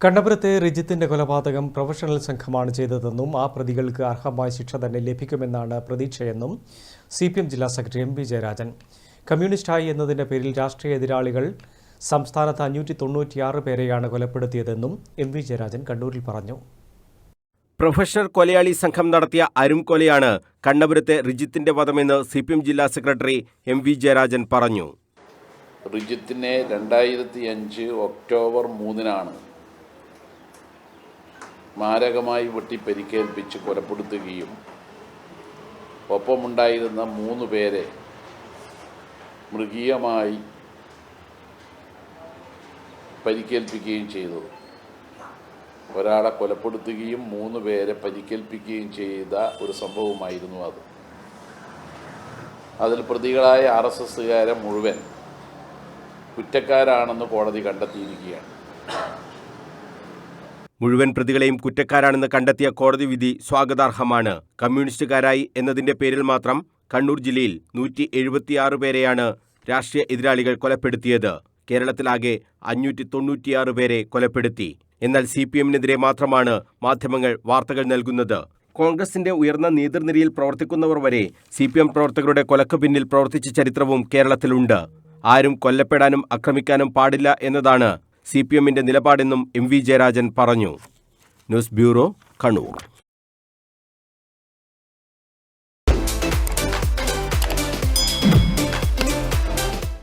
കണ്ണപുരത്തെ റിജിത്തിന്റെ കൊലപാതകം പ്രൊഫഷണൽ സംഘമാണ് ചെയ്തതെന്നും ആ പ്രതികൾക്ക് അർഹമായ ശിക്ഷ തന്നെ ലഭിക്കുമെന്നാണ് പ്രതീക്ഷയെന്നും CPM ജില്ലാ സെക്രട്ടറി MV ജയരാജൻ. കമ്മ്യൂണിസ്റ്റായി എന്നതിന്റെ പേരിൽ രാഷ്ട്രീയ എതിരാളികൾ സംസ്ഥാനത്ത് 596 പേരെയാണ് കൊലപ്പെടുത്തിയതെന്നും MV ജയരാജൻ കണ്ണൂരിൽ പറഞ്ഞു. പ്രൊഫഷണൽ കൊലയാളി സംഘം നടത്തിയ അരുംകൊലയാണ് കണ്ണപുരത്തെ റിജിത്തിന്റെ വധമെന്ന് CPM ജില്ലാ സെക്രട്ടറി MV ജയരാജൻ പറഞ്ഞു. റിജിത്തിനെ 2005 ഒക്ടോബർ 3-നാണ് മാരകമായി വെട്ടി പരിക്കേൽപ്പിച്ച് കൊലപ്പെടുത്തുകയും ഒപ്പമുണ്ടായിരുന്ന 3 പേരെ മൃഗീയമായി പരിക്കേൽപ്പിക്കുകയും ചെയ്തു. ഒരാളെ കൊലപ്പെടുത്തുകയും 3 പേരെ പരിക്കേൽപ്പിക്കുകയും ചെയ്ത ഒരു സംഭവമായിരുന്നു അത്. അതിൽ പ്രതികളായ RSSകാരെ മുഴുവൻ കുറ്റക്കാരാണെന്ന് കോടതി കണ്ടെത്തിയിരിക്കുകയാണ്. മുഴുവൻ പ്രതികളെയും കുറ്റക്കാരാണെന്ന് കണ്ടെത്തിയ കോടതി വിധി സ്വാഗതാർഹമാണ്. കമ്മ്യൂണിസ്റ്റുകാരായി എന്നതിന്റെ പേരിൽ മാത്രം കണ്ണൂർ ജില്ലയിൽ 176 പേരെയാണ് രാഷ്ട്രീയ എതിരാളികൾ കൊലപ്പെടുത്തിയത്. കേരളത്തിലാകെ 596 പേരെ കൊലപ്പെടുത്തി. എന്നാൽ CPMനെതിരെ മാത്രമാണ് മാധ്യമങ്ങൾ വാർത്തകൾ നൽകുന്നത്. കോൺഗ്രസിന്റെ ഉയർന്ന നേതൃനിരയിൽ പ്രവർത്തിക്കുന്നവർ വരെ CPM പ്രവർത്തകരുടെ കൊലക്ക് പിന്നിൽ പ്രവർത്തിച്ച ചരിത്രവും കേരളത്തിലുണ്ട്. ആരും കൊല്ലപ്പെടാനും ആക്രമിക്കാനും പാടില്ല എന്നതാണ് CPMന്റെ നിലപാടെന്നും MV ജയരാജൻ പറഞ്ഞു. News bureau, Kannur.